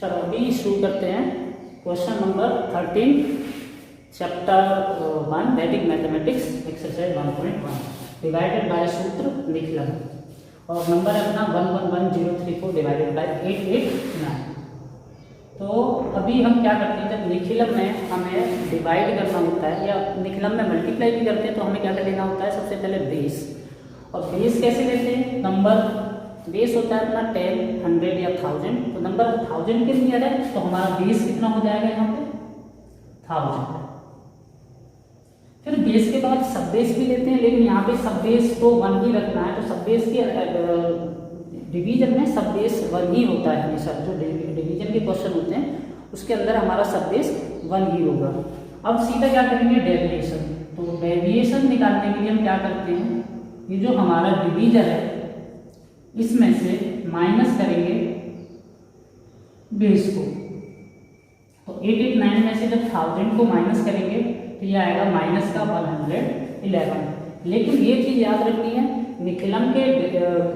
चलो अभी शुरू करते हैं क्वेश्चन नंबर 13 चैप्टर 1 वैदिक मैथमेटिक्स एक्सरसाइज 1.1 डिवाइडेड बाय सूत्र निखिलम और नंबर है अपना 111034 डिवाइडेड बाय 889। तो अभी हम क्या करते हैं, जब निखिलम में हमें डिवाइड करना होता है या निखिलम में मल्टीप्लाई भी करते हैं तो हमें क्या कर लेना होता है, सबसे पहले बेस। और बेस कैसे लेते हैं, नंबर बेस होता है अपना 10, 100 या 1000। तो नंबर 1000 के नियर है तो हमारा बेस कितना हो जाएगा यहाँ पे 1000। फिर बेस के बाद सब बेस भी लेते हैं, लेकिन यहाँ पे सब बेस तो 1 ही रखना है। तो सब बेस के डिवीजन में सब बेस 1 ही होता है हमेशा। जो डिवीजन के क्वेश्चन होते हैं उसके अंदर हमारा सब बेस 1 ही होगा। अब सीधा क्या करेंगे, डेविएशन। तो डेविएशन निकालने के लिए हम क्या करते हैं, ये जो हमारा डिवीजन है इसमें से माइनस करेंगे बेस को। तो 889 में से जब 1000 को माइनस करेंगे तो ये आएगा माइनस का 111। लेकिन ये चीज याद रखनी है, निखिलम के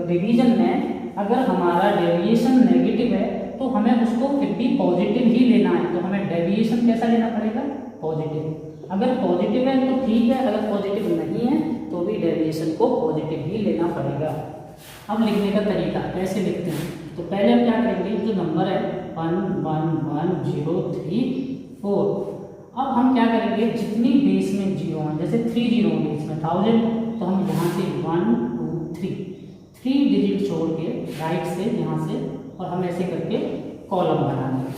डिवीजन में अगर हमारा डेविएशन नेगेटिव है तो हमें उसको फिर भी पॉजिटिव ही लेना है। तो हमें डेविएशन कैसा लेना पड़ेगा, पॉजिटिव। अगर पॉजिटिव है तो ठीक है, अगर पॉजिटिव नहीं है तो भी डेविएशन को पॉजिटिव ही लेना पड़ेगा। अब लिखने का तरीका कैसे लिखते हैं, तो पहले हम क्या करेंगे, जो नंबर है 111034, अब हम क्या करेंगे, जितनी बेस में जीरो हैं, जैसे 3 जीरो होंगे इसमें 1000, तो हम यहाँ से 1 2 3 डिजिट छोड़ के राइट से यहाँ से, और हम ऐसे करके कॉलम बनाएंगे।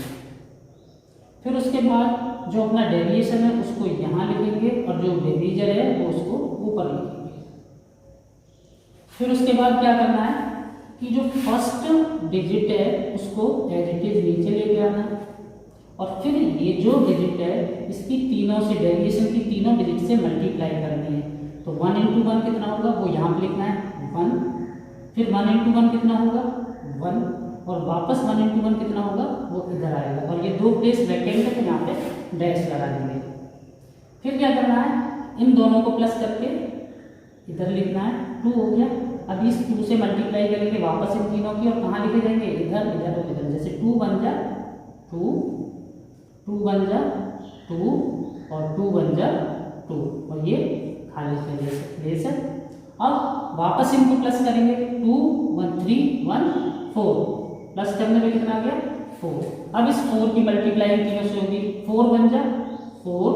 फिर उसके बाद जो अपना डेविएशन है उसको यहाँ लिखेंगे और जो डिवीजन है वो उसको ऊपर लिखेंगे। फिर उसके बाद क्या करना है कि जो फर्स्ट डिजिट है उसको एज इट इज नीचे लेके आना है, और फिर ये जो डिजिट है इसकी तीनों से डेविएशन की तीनों डिजिट से मल्टीप्लाई करनी है। तो 1 × 1 कितना होगा वो यहाँ पे लिखना है 1, फिर 1 × 1 कितना होगा 1, और वापस 1 × 1 कितना होगा वो इधर आएगा, और ये 2 प्लेस वैकेंट है तो यहाँ पे डैश लगा देंगे। फिर क्या करना है, इन दोनों को प्लस करके इधर लिखना है 2 हो गया। अब इस 2 से मल्टीप्लाई करेंगे वापस इन तीनों की, और कहाँ लिखे जाएंगे इधर इधर और इधर। जैसे 2 बन जा 2, 2 बन जा 2 और 2 बन जा 2, और ये खाली प्लेस है। अब वापस इनको प्लस करेंगे 2 1 3 1 4, प्लस करने में कितना आ गया 4। अब इस 4 की मल्टीप्लाई तीनों से होगी, 4 बन जा 4,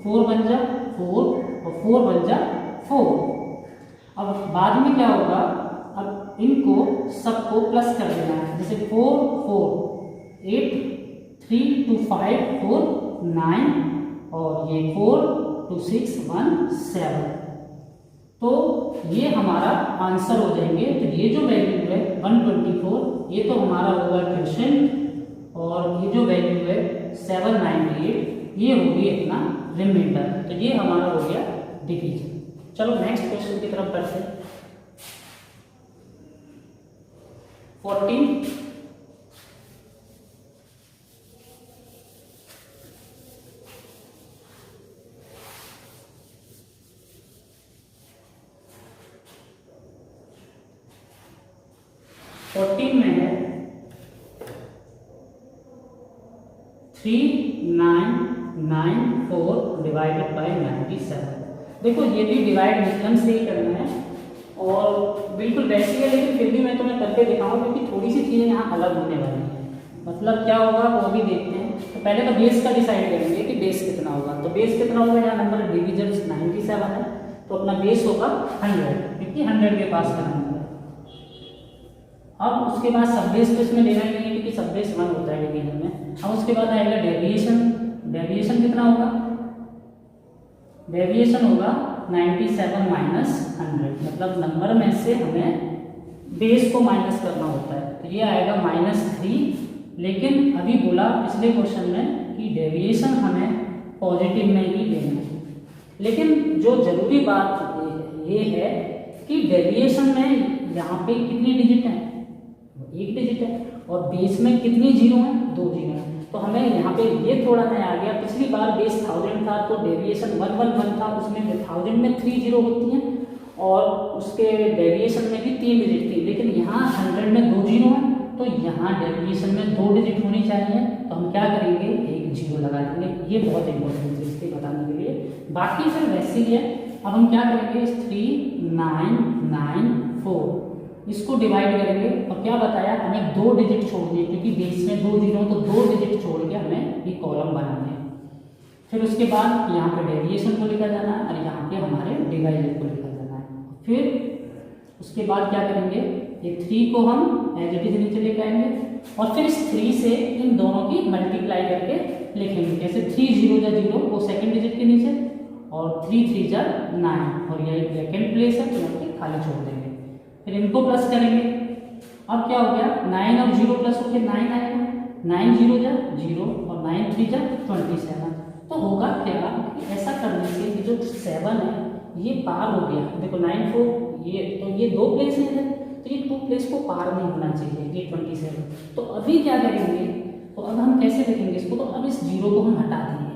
4 बन जा 4 और 4 बन जा 4। अब बाद में क्या होगा, अब इनको सबको प्लस कर देना है। जैसे 4 4 8 3 2 5 4 9, और ये 4 2 6 1 7। तो ये हमारा आंसर हो जाएंगे। तो ये जो वैल्यू है 124, ये तो हमारा होगा क्वेश्चन, और ये जो वैल्यू है 798 ये होगी अपना रिमाइंडर। तो ये हमारा हो गया डिवीजन। चलो नेक्स्ट क्वेश्चन की तरफ बढ़ते हैं। 14 में है 3994 डिवाइडेड बाय 97। देखो ये भी डिवाइड निखिलम से ही करना है और बिल्कुल वैसे ही है, लेकिन फिर भी मैं तुम्हें करके दिखाऊंगा क्योंकि थोड़ी सी चीज़ें यहाँ अलग होने वाली हैं। मतलब क्या होगा वो भी देखते हैं। तो पहले तो बेस का डिसाइड करेंगे कि बेस कितना होगा। तो बेस कितना होगा, यहाँ नंबर डिवीजन 97 है तो अपना बेस होगा 100, क्योंकि 100 के पास का नंबर है। अब उसके बाद सब बेस तो इसमें लेना ही नहीं है क्योंकि सब बेस 1 होता है डिवीजन में। अब उसके बाद आएगा डेविएशन। डेविएशन कितना होगा, डेविएशन होगा 97 माइनस 100, मतलब नंबर में से हमें बेस को माइनस करना होता है। तो ये आएगा -3। लेकिन अभी बोला पिछले क्वेश्चन में कि डेविएशन हमें पॉजिटिव में ही लेना है। लेकिन जो जरूरी बात ये है कि डेविएशन में यहाँ पे कितनी डिजिट है, 1 डिजिट है, और बेस में कितनी जीरो है, 2 जीरो है। तो हमें यहाँ पे ये थोड़ा नया आ गया। पिछली बार बेस 1000 था तो डेविएशन 111 था, उसमें 1000 में 3 जीरो होती हैं और उसके डेविएशन में भी 3 डिजिट थी। लेकिन यहाँ 100 में 2 जीरो है तो यहाँ डेविएशन में 2 डिजिट होनी चाहिए, तो हम क्या करेंगे, एक 0 लगा देंगे। ये बहुत इंपॉर्टेंट है इसके बताने के लिए, बाकी फिर वैसे ही है। अब हम क्या करेंगे, 3994 इसको डिवाइड करेंगे, और क्या बताया हमें 2 डिजिट छोड़ने, क्योंकि बेस में 2 जीरो तो 2 डिजिट छोड़ के हमें ये कॉलम बनाने हैं। फिर उसके बाद यहाँ पे डेविएशन को लिखा जाना है और यहाँ पे हमारे डिवाइडेड को लिखा जाना है। फिर उसके बाद क्या करेंगे, ये 3 को हम एज इट इज नीचे लेके आएंगे, और फिर इस 3 से इन दोनों की मल्टीप्लाई करके लिखेंगे। कैसे, 3 0 जा 0 वो सेकंड डिजिट के नीचे, और 3 3 जा 9, और ये वैकेंट प्लेस है तो यहाँ पे खाली छोड़ देंगे। फिर इनको प्लस करेंगे। अब क्या हो गया, 9 और 0 प्लस हो गया 9 आएगा, 9 0 जा 0 और 9 3 जा 27। तो होगा क्या, ऐसा करने से ये जो 7 है ये पार हो गया। देखो 9 4 ये तो ये 2 प्लेस में है, तो ये 2 प्लेस को पार नहीं होना चाहिए, ये 27। तो अभी क्या करेंगे, तो अब हम कैसे लिखेंगे इसको, तो अब इस 0 को हम हटा देंगे।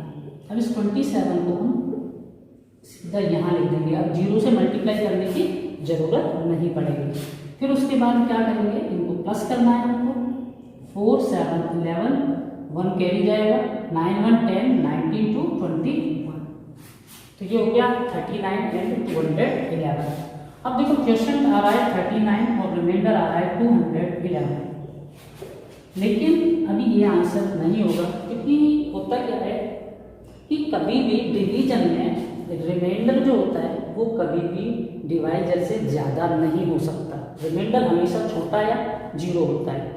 अब इस 27 को हम सीधा यहाँ लिख देंगे। अब 0 से मल्टीप्लाई करने की जरूरत नहीं पड़ेगी। फिर उसके बाद क्या करेंगे, इनको प्लस करना है हमको। 4 7 11 1 कैरी जाएगा, 9 1 10 19 2 21। तो ये हो गया 39 एंड 211। अब देखो क्वेश्चन आ रहा है 39 और रिमाइंडर आ रहा है 211, लेकिन अभी ये आंसर नहीं होगा, क्योंकि होता क्या है कि कभी भी डिवीजन में रिमाइंडर जो होता है वो कभी भी डिवाइजर से ज़्यादा नहीं हो सकता। रिमाइंडर हमेशा छोटा या 0 होता है,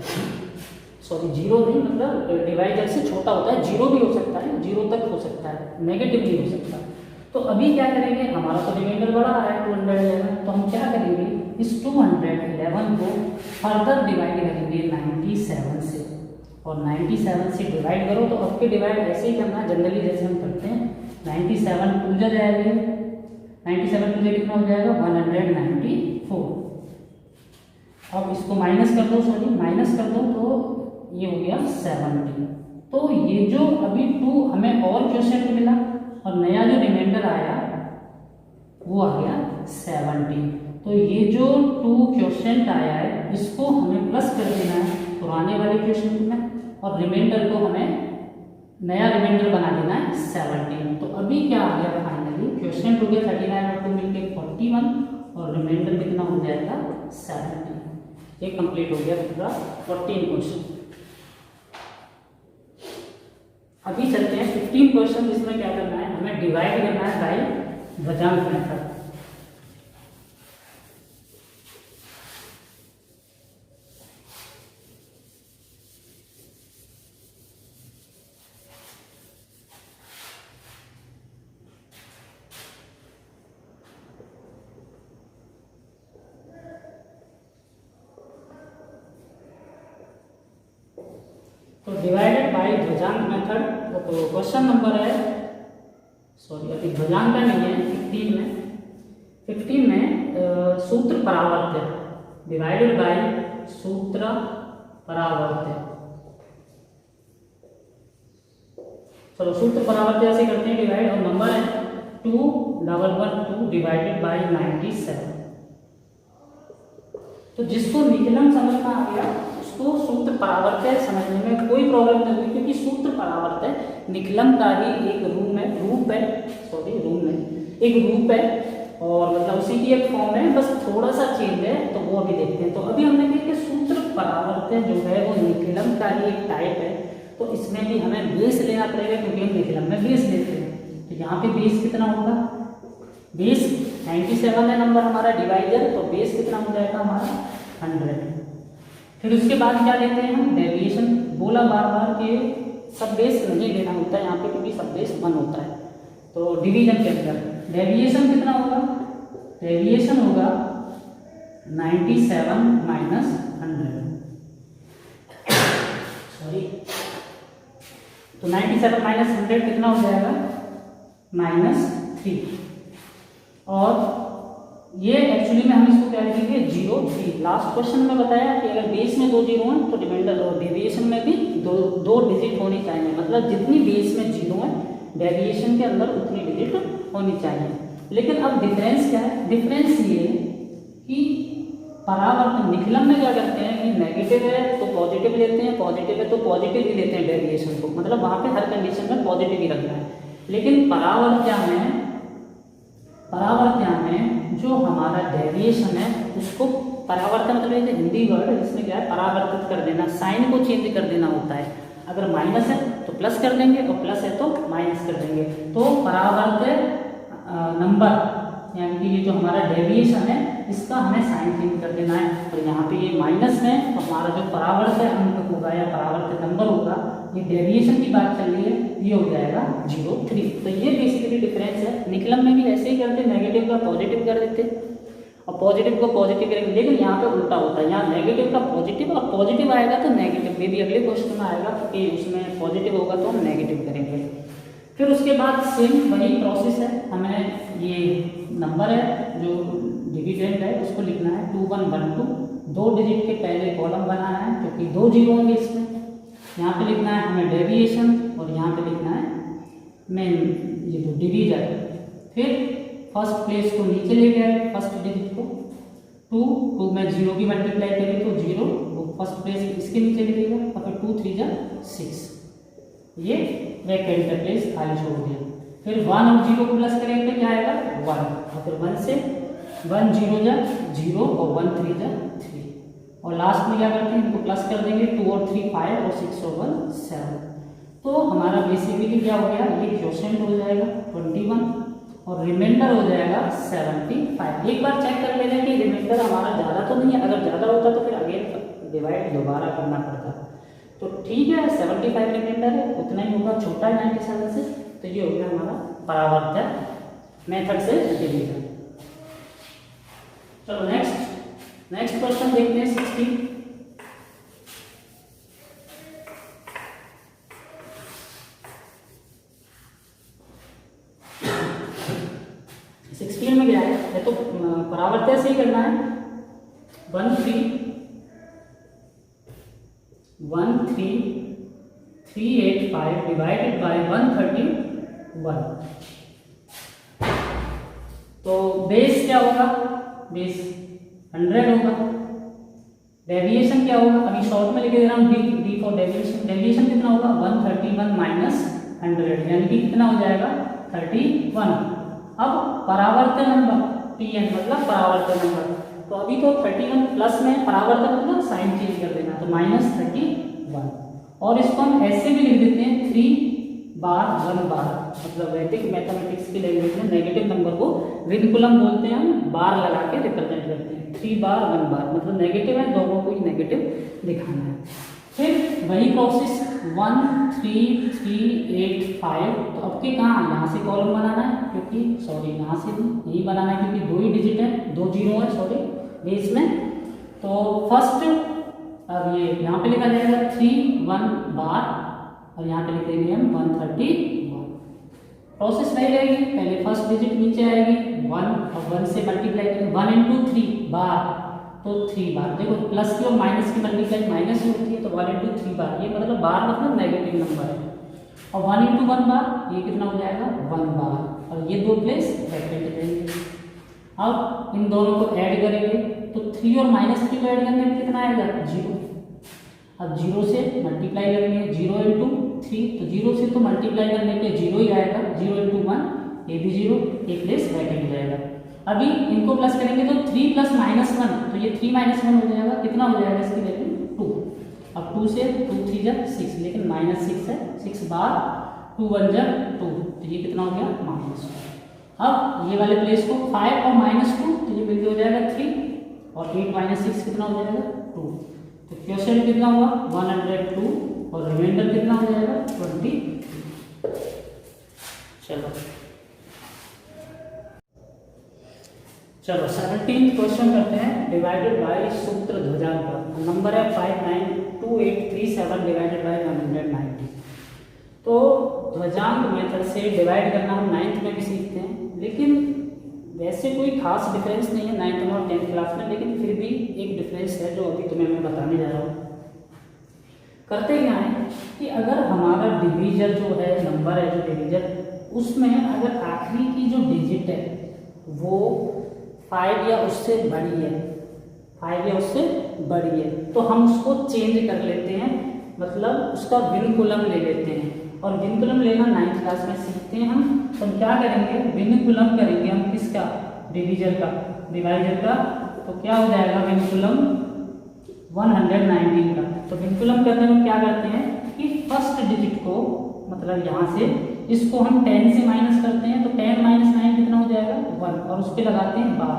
सॉरी 0 नहीं, मतलब डिवाइजर से छोटा होता है। 0 भी हो सकता है, 0 तक हो सकता है, नेगेटिव नहीं हो सकता। तो अभी क्या करेंगे, हमारा तो रिमाइंडर बड़ा आ रहा है 211, तो हम क्या करेंगे, इस 211 को फर्दर डिवाइड करेंगे 97 से, और 97 से डिवाइड करो तो अब के डिवाइड ऐसे ही करना जनरली जैसे हम करते हैं। 97 2 जा जाएगा, 97 2 कितना हो जाएगा 194। अब इसको माइनस कर दो, सॉरी माइनस कर दो, तो ये हो गया 70। तो ये जो अभी 2 हमें और क्वेश्चन मिला और नया जो रिमाइंडर आया वो आ गया 70। तो ये जो 2 क्वेश्चन आया है इसको हमें प्लस कर देना है पुराने वाले क्वेश्चन में, और रिमाइंडर को हमें नया रिमाइंडर बना देना है 70। तो अभी क्या आ गया, फाइनली क्वेश्चन हो गया 39 और 2 मिलकर 41, और रिमाइंडर कितना हो जाएगा 70। ये कंप्लीट हो गया पूरा 14 क्वेश्चन। अभी चलते हैं 15 क्वेश्चन, जिसमें क्या करना है, हमें डिवाइड करना है बाय भुजांक मेथड। तो डिवाइडेड बाय भुजांक मेथड। तो क्वेश्चन नंबर है, सॉरी अभी भुजांक का नहीं है, 15 में सूत्र परावर्त्य, डिवाइडेड बाय सूत्र परावर्त्य। चलो सूत्र परावर्त्य ऐसे करते हैं, डिवाइड, और नंबर है 2112 डिवाइडेड बाय 97। तो जिसको निकलन समझना आ गया उसको सूत्र परावर्त्य समझने में कोई प्रॉब्लम नहीं होगी, क्योंकि सूत्र परावर्त्य निकलन का ही एक रूप है, और मतलब उसी की एक फॉर्म है, बस थोड़ा सा चेंज है, तो वो अभी देखते हैं। तो अभी हमने देखा कि सूत्र परावर्त्य जो है वो निकलन का ही एक टाइप है, तो इसमें भी हमें बेस लेना पड़ेगा, क्योंकि हम निकलन में बेस लेते हैं। तो यहाँ पे बेस कितना होगा, बेस 97 है नंबर हमारा डिवाइजर, तो बेस कितना हो जाएगा हमारा 100। फिर उसके बाद क्या लेते हैं हम, डेविएशन। बोला बार बार कि सब बेस नहीं लेना होता है यहाँ पे, क्योंकि सब बेस 1 होता है। तो डिवीजन के अंदर डेविएशन कितना होगा, डेविएशन होगा 97 माइनस 100, सॉरी, तो 97 माइनस 100 कितना हो जाएगा -3। और ये एक्चुअली में हम इसको क्या लिखेंगे 0 3। लास्ट क्वेश्चन में बताया कि अगर बेस में 2 जीरो हैं तो रिमाइंडर और डेविएशन में भी दो डिजिट होनी चाहिए, मतलब जितनी बेस में 0 है डेविएशन के अंदर उतनी डिजिट होनी चाहिए। लेकिन अब डिफरेंस क्या है, डिफरेंस ये कि परावर्तन निकलम में क्या करते हैं कि नेगेटिव है तो पॉजिटिव लेते हैं, पॉजिटिव है तो पॉजिटिव ही लेते हैं डेविएशन को, मतलब वहाँ पे हर कंडीशन में पॉजिटिव ही रखना है। लेकिन परावर्तन में जो हमारा डेविएशन है उसको परावर्तन मतलब हिंदी वर्ड इसमें क्या है, परावर्तित कर देना, साइन को चेंज कर देना होता है। अगर माइनस है तो प्लस कर देंगे और प्लस है तो माइनस कर देंगे। तो परावर्तित नंबर यानी कि ये जो हमारा डेविएशन है इसका हमें साइन चेंज कर देना है। और यहाँ पे ये माइनस में तो हमारा जो परावर्तित अंक होगा या परावर्तित नंबर होगा, ये डेविएशन की बात चल रही है, ये हो जाएगा 0.3। तो ये बेसिकली डिफरेंस है। निकलम में भी ऐसे ही करते, नेगेटिव का पॉजिटिव कर देते और पॉजिटिव को पॉजिटिव करेंगे, लेकिन यहाँ पे उल्टा होता है, यहाँ नेगेटिव का पॉजिटिव और पॉजिटिव आएगा तो नेगेटिव, में भी अगले क्वेश्चन में आएगा कि उसमें पॉजिटिव होगा तो हम नेगेटिव करेंगे। फिर उसके बाद सेम वही प्रोसेस है, हमें ये नंबर है जो डिविडेंड है उसको लिखना है 2112, 2 डिजिट के पहले कॉलम बनाना है क्योंकि 2 जीरो होंगे इसमें। यहाँ पे लिखना है हमें डेविएशन और यहाँ पे लिखना है मेन ये जो डिवीजर। फिर फर्स्ट प्लेस को नीचे ले गए, फर्स्ट डिजिट को 2 में 0 की मल्टीप्लाई करें तो 0, वो फर्स्ट प्लेस इसके नीचे लिखेगा और फिर 2 3 जा 6, ये वैकेंट का प्लेस खाली छोड़ दिया। फिर 1 और 0 को प्लस करेंगे तो क्या आएगा 1, और फिर 1 से 1 0 जा 0 और 1 3 जा 3, और लास्ट में क्या करते हैं इनको प्लस कर देंगे, 2 और 3 5 और 6 और 1 7। तो हमारा बेसिकली क्या हो गया, ये क्वोशेंट हो जाएगा 21 और रिमाइंडर हो जाएगा 75। एक बार चेक कर लेना कि रिमाइंडर हमारा ज़्यादा तो नहीं है, अगर ज़्यादा होता तो फिर अगेन डिवाइड दोबारा करना पड़ता। तो ठीक है 75 रिमाइंडर है, उतना ही होगा, छोटा है 97 से। तो ये हो गया हमारा परावर्तन मेथड से डिवीजन। चलो नेक्स्ट क्वेश्चन देखते हैं 16। 16 में क्या है तो परावर्तन से ही करना है। 13385 डिवाइडेड बाय 131। तो बेस क्या होगा, बेस 100 होगा। डेविएशन क्या होगा, अभी शॉर्ट में लिखे दे रहा हूँ डी फॉर डेविएशन। डेविएशन कितना होगा 131 माइनस 100 यानी कि कितना हो जाएगा 31। अब परावर्तन नंबर Pn मतलब परावर्तन नंबर, तो अभी तो 31 प्लस में परावर्तन मतलब साइन चेंज कर देना, तो -31। और इसको हम ऐसे भी लिख देते हैं 3 बार 1 बार, मतलब वैदिक मैथमेटिक्स की लैंग्वेज में नेगेटिव नंबर को विनकुलम बोलते हैं, हम बार लगा के रिप्रेजेंट करते हैं। 3 बार 1 बार मतलब नेगेटिव है, दोनों को ही नेगेटिव दिखाना है। फिर वही प्रोसेस 1 3 3 8 5। तो अब के कहाँ यहाँ से कॉलम बनाना है, क्योंकि सॉरी यहाँ से नहीं बनाना है क्योंकि 2 ही डिजिट है, 2 जीरो है सॉरी बेस में। तो फर्स्ट अब ये यहाँ पे लिखा जाएगा 3 1 बार और यहाँ पे लिख देंगे हम 131। प्रोसेस वही रहेगी, पहले फर्स्ट डिजिट नीचे आएगी 1 और 1 से मल्टीप्लाई करेंगे 1 into 3 बार, तो 3 बार। देखो प्लस की और माइनस की मल्टीप्लाई माइनस ही होती है, तो 1 into 3 बार, ये मतलब बार मतलब नेगेटिव नंबर है। और 1 into 1 बार ये कितना हो जाएगा 1 बार, और ये 2 प्लेस वैकेंट रहेंगे। अब इन दोनों को ऐड करेंगे तो 3 और -3 को ऐड करने में कितना आएगा 0। अब 0 से मल्टीप्लाई करेंगे 0 into 3, तो 0 से तो मल्टीप्लाई करने पे 0 ही आएगा, 0 into 1 ये भी 0, एक प्लेस वैकेंट जाएगा। अभी इनको प्लस करेंगे तो 3 + -1, तो ये 3 - 1 हो जाएगा, कितना हो जाएगा इसकी वैल्यू 2। अब 2 से 2 3 जा 6, लेकिन -6 है, 6 बार 2 1 जा 2, तो ये कितना हो गया -2। अब ये वाले प्लेस को 5 और -2, तो ये मिलकर हो जाएगा 3, और 8 - 6 कितना हो जाएगा 2। तो क्वोशेंट कितना हुआ 102 और रिमाइंडर कितना हो जाएगा 20। चलो 17 क्वेश्चन करते हैं, डिवाइडेड बाय सूत्र ध्वजांक। नंबर है 592837 डिवाइडेड बाय 190। तो ध्वजांक मेथड से डिवाइड करना हम 9th में भी सीखते हैं, लेकिन वैसे कोई खास डिफरेंस नहीं है 9th में और 10th क्लास में, लेकिन फिर भी एक डिफरेंस है जो अभी तुम्हें मैं बताने जा रहा हूँ। करते क्या है कि अगर हमारा डिवीजर जो है, नंबर है जो डिवीजर, उसमें अगर आखिरी की जो डिजिट है वो 5 या उससे बड़ी है, 5 या उससे बड़ी है, तो हम उसको चेंज कर लेते हैं, मतलब उसका विनकुलम ले लेते हैं। और विनकुलम लेना 9th क्लास में सीखते हैं हम। तो हम क्या करेंगे, विनकुलम करेंगे हम किसका, डिवीजर का, डिवाइजर का। तो क्या हो जाएगा विनकुलम 119 का। तो विनकुलम करने में क्या करते हैं कि फर्स्ट डिजिट को, मतलब यहाँ से इसको हम 10 से माइनस करते हैं, तो 10 माइनस 9 कितना हो जाएगा 1, और उस पर लगाते हैं बार।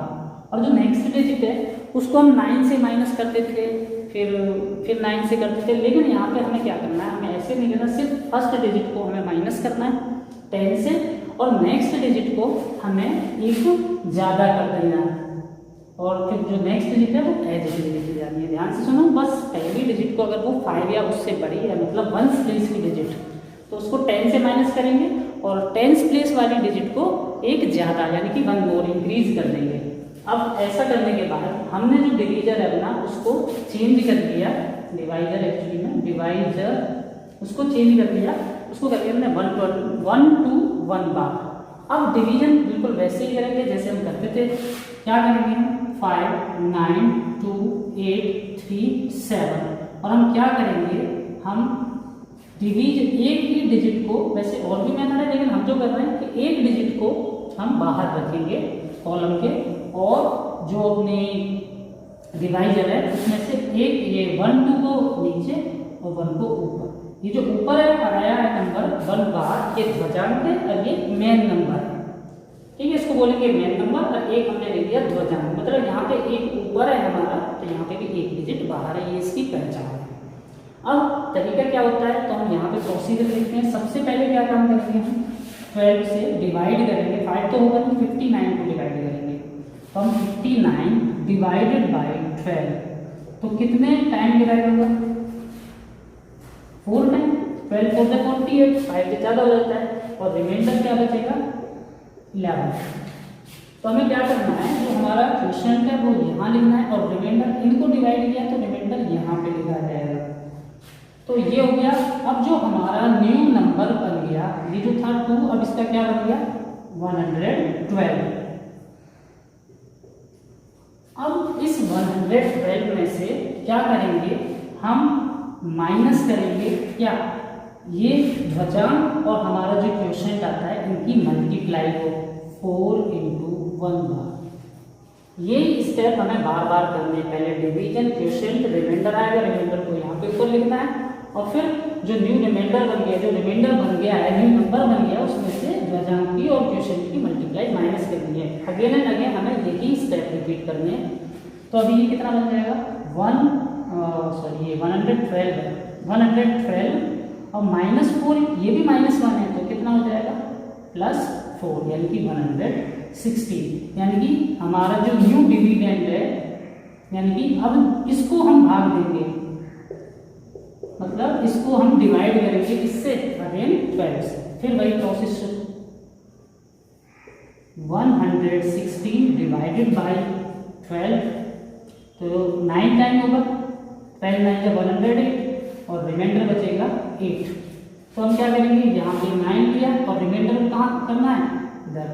और जो नेक्स्ट डिजिट है उसको हम 9 से माइनस करते थे, फिर 9 से करते थे, लेकिन यहाँ पे हमें क्या करना है, हमें ऐसे नहीं करना, सिर्फ फर्स्ट डिजिट को हमें माइनस करना है 10 से, और नेक्स्ट डिजिट को हमें एक ज़्यादा कर देना है, और फिर जो नेक्स्ट डिजिट है वो एज इट इज लिखी जानी है। ध्यान से सुनो, बस पहली डिजिट को अगर वो 5 या उससे बड़ी है, मतलब 1s प्लेस की डिजिट, तो उसको 10 से माइनस करेंगे, और 10s प्लेस वाली डिजिट को एक ज़्यादा यानी कि 1 मोर इंक्रीज कर देंगे। अब ऐसा करने के बाद हमने जो डिवीजर है अपना उसको चेंज कर दिया, डिवाइजर एक्चुअली में डिवाइजर, उसको चेंज कर दिया, उसको कर दिया हमने 1 to 1 बार। अब डिवीजन बिल्कुल वैसे ही करेंगे जैसे हम करते थे। क्या करेंगे हम 5 9 2 8 3 7, और हम क्या करेंगे, हम डिवीजन एक ही डिजिट को, वैसे और भी मेथड है लेकिन हम जो कर रहे हैं कि एक डिजिट को हम बाहर रखेंगे कॉलम के, और जो अपने डिवाइजर है उसमें से एक ये 1 2 को नीचे और 1 को ऊपर। ये जो ऊपर है आया है नंबर 1 बार, ये ध्वजांक है और ये मेन नंबर है, ठीक है, इसको बोलेंगे मेन नंबर। और एक हमने ले लिया ध्वजांक, मतलब यहाँ पे एक ऊपर है हमारा, तो यहाँ पे भी एक डिजिट बाहर है, ये इसकी पहचान है। अब तरीका क्या होता है, तो हम यहाँ पे प्रोसीजर देखते हैं। सबसे पहले क्या काम करेंगे, हम 12 से डिवाइड करेंगे, 5 तो होगा नहीं, 59 को डिवाइड करेंगे। तो हम 59 डिवाइडेड बाय 12, तो कितने टाइम डिवाइड होगा 4 टाइम, 12 4 से 48, 5 से ज़्यादा हो जाता है, और रिमाइंडर क्या बचेगा 11। तो हमें क्या करना है, जो हमारा क्वेश्चन है वो यहाँ लिखना है, और रिमाइंडर इनको डिवाइड किया तो रिमाइंडर यहाँ पे लिखा जाएगा। तो ये हो गया। अब जो हमारा न्यू नंबर बन गया, ये जो था 2, अब इसका क्या बन गया 112। अब इस 112 में से क्या करेंगे, हम माइनस करेंगे क्या, ये ध्वजांक और हमारा जो क्वेश्चन आता है इनकी मल्टीप्लाई हो 4 × 1 बार। ये स्टेप हमें बार बार करने हैं, पहले डिवीजन, क्वेश्चन, रिमाइंडर आएगा, रिमाइंडर को यहाँ पे ऊपर लिखना है, और फिर जो न्यू रिमाइंडर बन गया, जो रिमाइंडर बन गया है, न्यू नंबर बन गया, उसमें से ध्वजांक की और क्वेश्चन की मल्टीप्लाई माइनस करनी है। अगेन एंड अगेन हमें यही स्टेप रिपीट करने हैं। तो अभी ये कितना बन जाएगा 112 है, 112 और -4, ये भी -1 है, तो कितना हो जाएगा +4 यानी कि 116। यानी कि हमारा जो न्यू डिविडेंड है, यानी कि अब इसको हम भाग देंगे, मतलब इसको हम डिवाइड करेंगे किससे, अगेन 12 से, फिर वही प्रोसेस 116 डिवाइडेड बाय 12, तो 9 टाइम होगा, 12 9 का 108, और रिमाइंडर बचेगा 8। तो हम क्या करेंगे, यहाँ पे 9 लिया और रिमाइंडर कहाँ करना है इधर,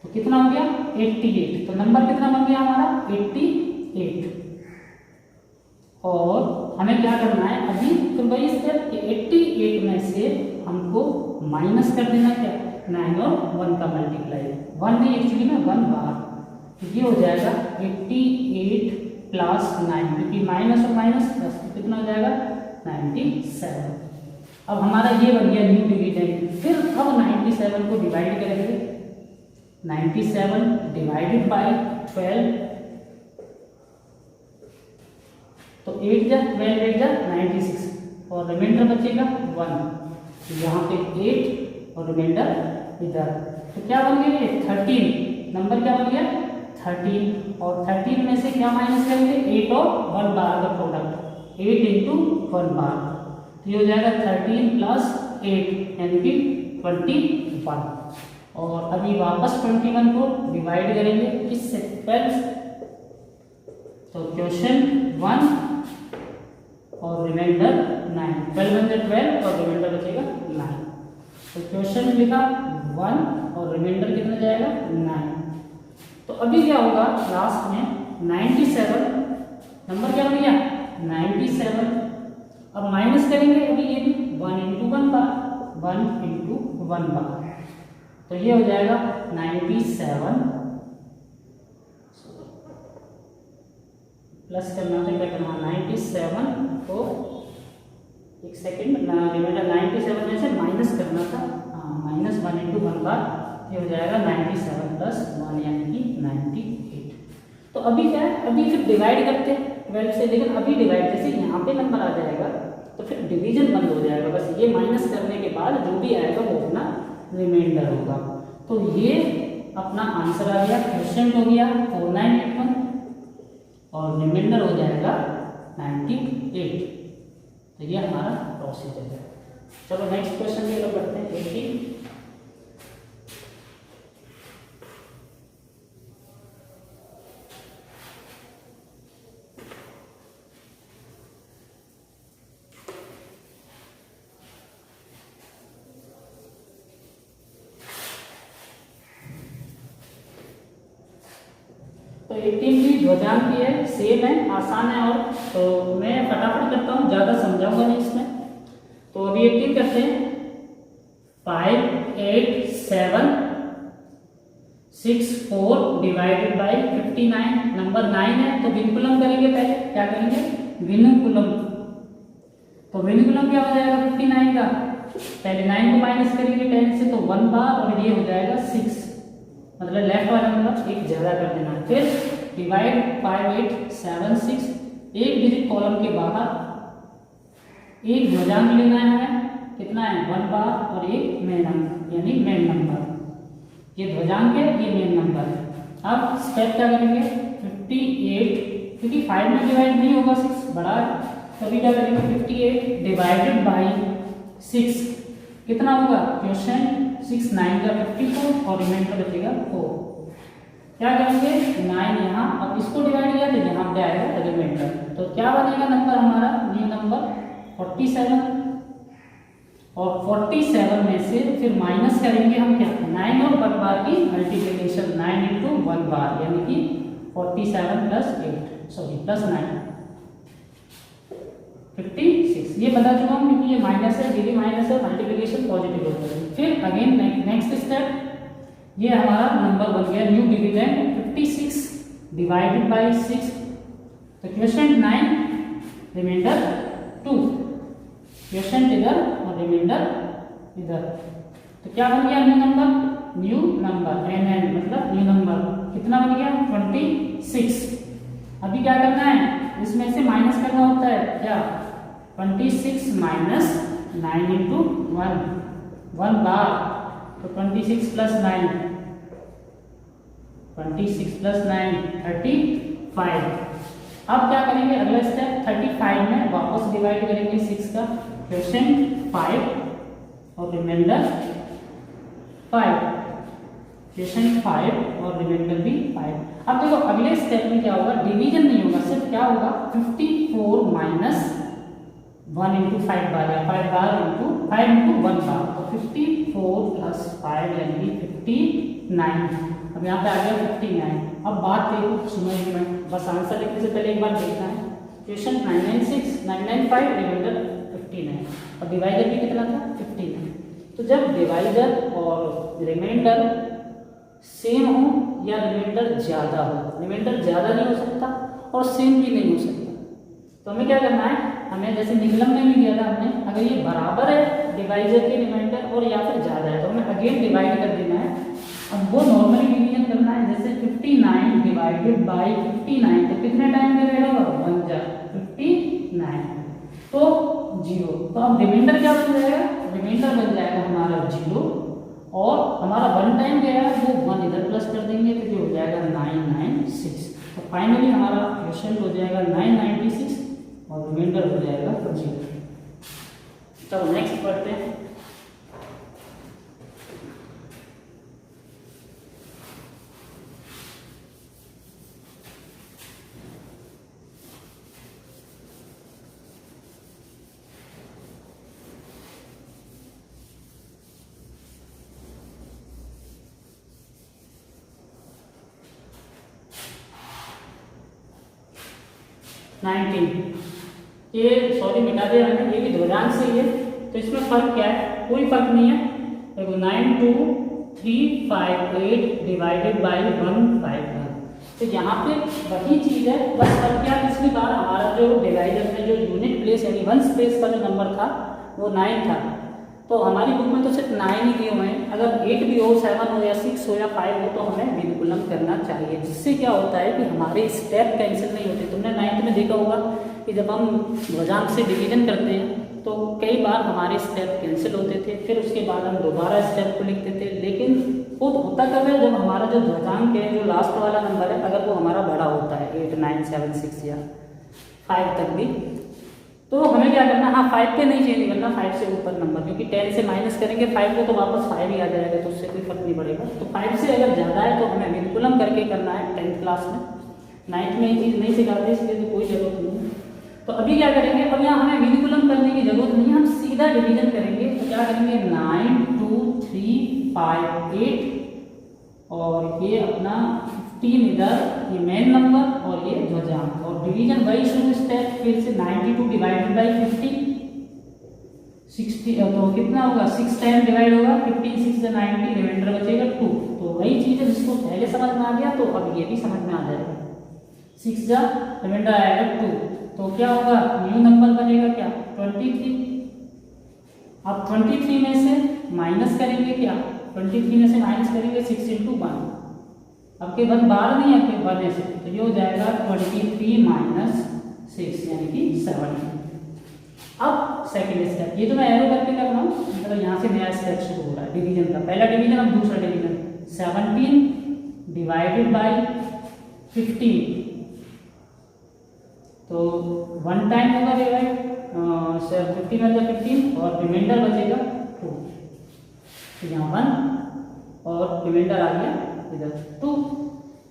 तो कितना हो गया 88। तो नंबर कितना बन गया हमारा 88। और हमें क्या करना है अभी, तो वही स्टेप 88 में से हमको माइनस कर देना क्या 9 और 1 का मल्टीप्लाई, 1 नहीं एक्चुअली में 1 बार, तो ये हो जाएगा 88 + 9, क्योंकि माइनस और माइनस प्लस, तो कितना हो जाएगा 97। अब हमारा ये बन गया न्यू डिविडेंड। फिर अब 97 को डिवाइड करेंगे, 97 डिवाइडेड बाय 12, तो 8 जा 12 8 जा 96, और रिमाइंडर बचेगा 1, यहाँ पे 8 और रिमाइंडर इधर, तो क्या बन गया ये 13, नंबर क्या बन गया 13। और 13 में से क्या माइनस करेंगे 8 और 1 बार का प्रोडक्ट, 8 × 1 बार, तो ये हो जाएगा 13 + 8 यानी कि 21। और अभी वापस 21 को डिवाइड करेंगे किससे 12 से, तो क्वेश्चन 1 और रिमाइंडर 9, 12 बन जाए 12 और रिमाइंडर बचेगा 9, तो क्वेश्चन लिखा 1 और रिमाइंडर कितना जाएगा 9। तो अभी क्या होगा लास्ट में 97 नंबर क्या हो गया 97। अब माइनस करेंगे अभी ये भी 1 इंटू 1 बार, 1 इंटू 1 बार, तो ये हो जाएगा 97 प्लस करना था, क्या करना 97 को एक सेकेंड रिमाइंडर 97 में से माइनस करना था, हाँ माइनस 1 इंटू 1 बार, ये हो जाएगा 97 प्लस 1 यानी कि 98। तो अभी क्या है, अभी फिर डिवाइड करते हैं 12 से, लेकिन अभी डिवाइड जैसे यहाँ पे नंबर आ जाएगा तो फिर डिवीजन बंद हो जाएगा, बस ये माइनस करने के बाद जो भी आएगा वो अपना रिमाइंडर होगा। तो ये अपना आंसर आ गया, क्वेश्चन हो गया 4981 और रिमाइंडर हो जाएगा 98। तो ये हमारा प्रोसीजर है। चलो नेक्स्ट क्वेश्चन की तरफ बढ़ते हैं 80। तो 18 भी ध्वजांक की है, सेम है, आसान है, और तो मैं फटाफट करता हूँ, ज़्यादा समझाऊंगा नहीं इसमें। तो अभी 18 करते हैं, 5 8 7 6 4 डिवाइडेड बाई 59। नंबर 9 है तो विनुकुलम करेंगे, पहले क्या करेंगे विनुकुलम। तो विनुकुलम क्या हो जाएगा 59 का, पहले 9 को माइनस करेंगे 10 से, तो 1 बार, और ये हो जाएगा 6, मतलब लेफ्ट वाला नंबर एक ज्यादा कर देना। फिर डिवाइड 5 8 7 6, एक डिजिट कॉलम के बाहर एक ध्वजांक लेना है हमें, कितना है 1 बार, और एक मेन अंक यानी मेन नंबर, ये ध्वजांक है ये मेन नंबर है। अब स्टेप क्या करेंगे 58, क्योंकि 5 में डिवाइड नहीं होगा 6 बड़ा है, तभी क्या करेंगे 58 डिवाइडेड बाई 6, कितना होगा क्वेश्चन 6 9 का 54 और रिमाइंडर बचेगा 4। क्या करेंगे 9 यहाँ, अब इसको डिवाइड किया तो यहाँ पे आएगा रिमाइंडर, तो क्या बनेगा नंबर हमारा न्यू नंबर 47, और 47 में से फिर माइनस करेंगे हम क्या 9 और 1 बार की मल्टीप्लिकेशन, 9 इंटू 1 बार यानी कि 47 प्लस 8 सॉरी प्लस 9 56। ये बता चुका हूँ क्योंकि ये माइनस है, ये भी माइनस है, मल्टीप्लिकेशन पॉजिटिव होता है। फिर अगेन नेक्स्ट स्टेप, ये हमारा नंबर बन गया न्यू डिविडेंड 56 डिवाइडेड बाई 6, तो क्वेश्चन 9 रिमाइंडर 2, क्वेश्चन इधर और रिमाइंडर इधर, तो क्या बन गया न्यू नंबर एन मतलब न्यू नंबर कितना बन गया 26। अभी क्या करना है, इसमें से माइनस करना होता है क्या 26 माइनस 9 इंटू 1 बार, तो 26 प्लस 9 35। अब क्या करेंगे अगला स्टेप 35 में वापस डिवाइड करेंगे 6 का, क्वेश्चन 5 और रिमाइंडर 5, क्वेश्चन 5 और रिमाइंडर भी 5। अब देखो अगले स्टेप में क्या होगा, डिवीजन नहीं होगा, सिर्फ क्या होगा 54 माइनस 1 इंटू 5 बार या 5 बार इंटू 5 इंटू 1 बार, तो 54 प्लस 5 यानी 59। अब यहाँ पे आ गया 59। अब बात देखो सुनो में, बस आंसर लिखने से पहले एक बार देखना है, क्वेश्चन 996 995 रिमाइंडर 59, और डिवाइडर भी कितना था 59। तो जब डिवाइडर और रिमाइंडर सेम हो या रिमाइंडर ज्यादा हो, रिमाइंडर ज्यादा नहीं हो सकता और सेम भी नहीं हो सकता, तो हमें क्या करना है, हमें जैसे निगलम में भी किया था हमने, अगर ये बराबर है डिवाइजर के रिमाइंडर और या फिर ज्यादा है तो हमें अगेन डिवाइड कर देना है। अब वो नॉर्मली डिवीजन करना है, जैसे 59 डिवाइडेड बाई 59, तो कितने टाइम डिवाइड होगा 1 जा 59 तो 0, तो अब रिमाइंडर क्या बन जाएगा, रिमाइंडर बन जाएगा हमारा 0, और हमारा 1 टाइम गया है वो 1 इधर प्लस कर देंगे तो जो हो जाएगा 996। तो फाइनली हमारा क्वेश्चन हो जाएगा 996 और रिमाइंडर हो जाएगा 0। चलो नेक्स्ट पढ़ते हैं। 19, ये सॉरी मिटा दिया हमने, ये भी ध्वजांक से ही है, तो इसमें फर्क क्या है, कोई फर्क नहीं है। देखो 92358 डिवाइडेड बाई 151, तो यहाँ पे वही चीज़ है, बस फर्क क्या है, पिछली बार हमारा जो डिवाइडर में जो यूनिट प्लेस यानी वंस प्लेस का जो नंबर था वो 9 था, तो हमारी बुक में तो सिर्फ 9 ही दिए हुए हैं। अगर 8 भी हो, 7 हो या 6 हो या 5 हो तो हमें विनुकुलम करना चाहिए, जिससे क्या होता है कि हमारे स्टेप कैंसिल नहीं होते। तुमने 9th में देखा होगा कि जब हम ध्वजांक से डिवीजन करते हैं तो कई बार हमारे स्टेप कैंसिल होते थे, फिर उसके बाद हम दोबारा स्टेप को लिखते थे, लेकिन वो होता कब है, जब हमारा जो ध्वजांक है, जो लास्ट वाला नंबर है, अगर वो हमारा बड़ा होता है 8, 9, 7, 6 या 5 तक भी, तो हमें क्या करना, हाँ 5 पे नहीं चेंज करना, 5 से ऊपर नंबर, क्योंकि 10 से माइनस करेंगे 5 को तो वापस 5 ही आ जाएगा, तो उससे कोई फर्क नहीं पड़ेगा। तो 5 से अगर ज़्यादा है तो हमें विनुकुलम करके करना है 10th क्लास में, 9th में ये चीज़ नहीं सिखाते, इसलिए तो कोई जरूरत नहीं है। तो अभी क्या करेंगे, अब यहाँ हमें विनुकुलम करने की जरूरत नहीं है, हम सीधा डिवीजन करेंगे। तो क्या करेंगे, 9, 2, 3, 5, 8 और ये अपना 15 इधर, ये मेन नंबर और ये ध्वजांक, और डिवीजन वही शुरू स्टेप, फिर से 92 डिवाइडेड बाई 50, 60, तो कितना होगा, 6 टाइम डिवाइड होगा, 15 6 से 90, रिमाइंडर बचेगा 2। तो वही चीज़ है, जिसको पहले समझ में आ गया तो अब ये भी समझ में आ जाएगा। 6 जा रिमाइंडर आएगा 2, तो क्या होगा, न्यू नंबर बनेगा क्या, 23। अब 23 में से माइनस करेंगे क्या, 23 में से माइनस करेंगे 6 × 1, अब के 1 बार नहीं, आपके 1 से, तो ये हो जाएगा 23 माइनस 6 यानी कि 7। अब सेकेंड स्टेप, ये तो मैं एरो करके कर रहा हूँ, मतलब यहाँ से नया स्टेप शुरू हो रहा है डिवीजन का, पहला डिवीजन अब दूसरा डिवीजन, 17 डिवाइडेड बाई 15, तो 1 टाइम होगा डिवाइड, 15 मतलब 15 और रिमाइंडर बचेगा 2, तो यहाँ 1 और रिमाइंडर आ गया इधर 2,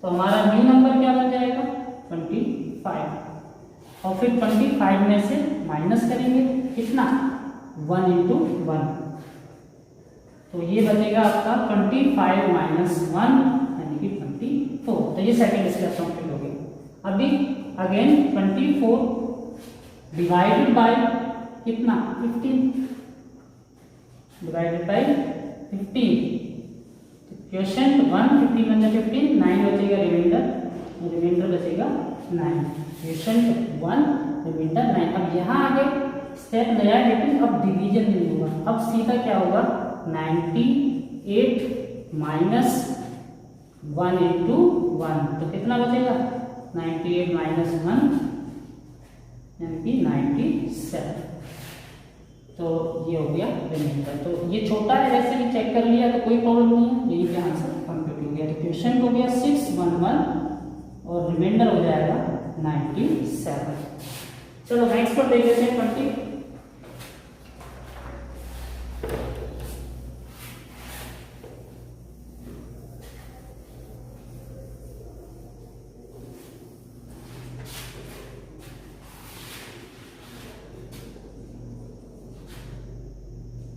तो हमारा न्यू नंबर क्या बन जाएगा 25, और फिर 25 में से माइनस करेंगे कितना, 1 × 1, तो ये बचेगा आपका 25 माइनस 1 यानी कि 24। तो ये सेकेंड स्टेप कंप्लीट हो गया। अभी अगेन 24 डिवाइडेड बाई कितना, 15 डिवाइडेड बाई 15, क्वेश्चन 1, 15 मतलब 15, 9 बचेगा रिमाइंडर बचेगा 9, क्वेश्चन 1 रिमाइंडर 9। अब यहाँ आगे स्टेप नया है, लेकिन अब डिवीजन नहीं होगा, अब सीधा क्या होगा, 98 माइनस 1 × 1, तो कितना बचेगा, 98 माइनस 1 यानी कि 97, तो ये हो गया रिमाइंडर। तो ये छोटा है, वैसे भी चेक कर लिया तो कोई प्रॉब्लम नहीं है, यही पे आंसर कंप्लीट हो गया। तो क्वेश्चन हो गया 611 और रिमाइंडर हो जाएगा 97। चलो नेक्स्ट पर देख लेते हैं 20।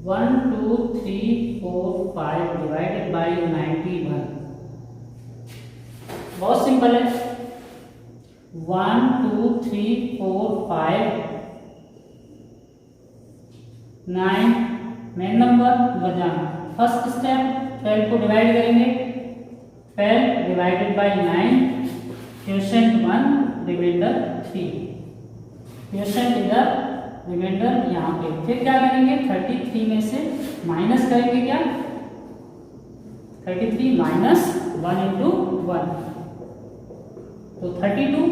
1 2 3 4 5 डिवाइडेड बाई 91, बहुत सिंपल है। 1 2 3 4 5 9 मेन नंबर वजन। फर्स्ट स्टेप 12 को डिवाइड करेंगे, 12 divided by 9, question 1 reminder 3, question इधर रिमाइंडर यहाँ पे। फिर क्या करेंगे, 33 में से माइनस करेंगे क्या, 33 माइनस 1 × 1, तो 32।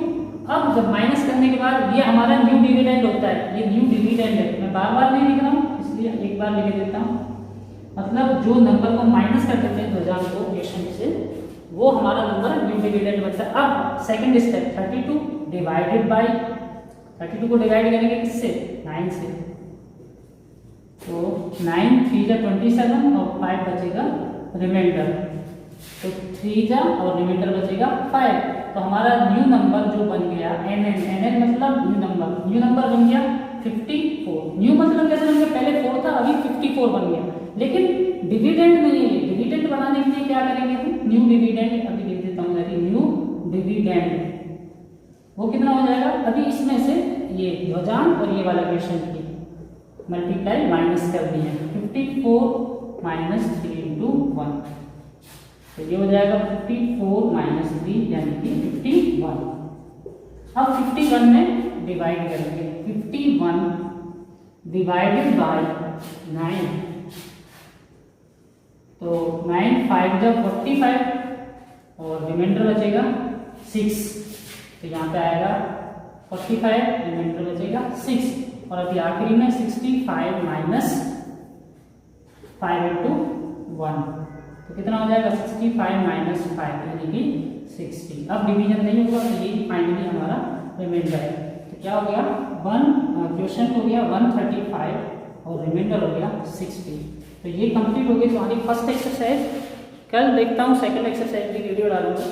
अब जब माइनस करने के बाद ये हमारा न्यू डिविडेंड होता है, ये न्यू डिविडेंड है, मैं बार बार नहीं लिख रहा हूँ इसलिए एक बार लिख देता हूँ। मतलब जो नंबर को माइनस कर देते हैं 2000 को क्वेश्चन से, वो हमारा नंबर न्यू डिविडेंड बनता है। अब सेकंड स्टेप 32 डिवाइडेड बाई, 32 को डिवाइड करेंगे किससे, 9 से, तो 9 3 जा 27 और 5 बचेगा रिमाइंडर, तो 3 जा और रिमाइंडर बचेगा 5। तो हमारा न्यू नंबर जो बन गया NN मतलब न्यू नंबर बन गया 54। न्यू मतलब कैसे बन गया, पहले 4 था अभी 54 बन गया, लेकिन डिविडेंड नहीं है। डिविडेंड बनाने के लिए क्या करेंगे हम, न्यू डिविडेंड, अभी लिख देता हूँ न्यू डिविडेंड, वो कितना हो जाएगा अभी इसमें से ये ध्वजांक और ये वाला क्वेश्चन की मल्टीप्लाई माइनस कर दिए 54 माइनस 3 इंटू 1, तो ये हो जाएगा 54 माइनस 3 यानी कि 51। अब 51 में डिवाइड करेंगे, 51 डिवाइडेड बाय 9, तो 9 5 जब 45 और रिमाइंडर बचेगा 6, तो यहाँ पे आएगा 45, रिमाइंडर बचेगा 6, और अभी आखिरी में 65 माइनस 5 इंटू 1, तो कितना हो जाएगा 65 माइनस 5 यानी कि 60। अब डिवीजन नहीं होगा तो ये फाइनली हमारा रिमाइंडर है। तो क्या हो गया, क्वेश्चन हो गया 135 और रिमाइंडर हो गया 60। तो ये कंप्लीट हो गई तुम्हारी फर्स्ट एक्सरसाइज। कल देखता हूँ सेकंड एक्सरसाइज की वीडियो डालूंगा,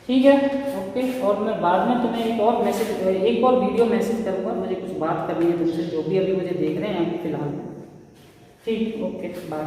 ठीक है, ओके। और मैं बाद में तुम्हें एक और वीडियो मैसेज करूँगा, मुझे कुछ बात करनी है तुमसे, जो भी अभी मुझे देख रहे हैं फिलहाल, ठीक, ओके, बाय।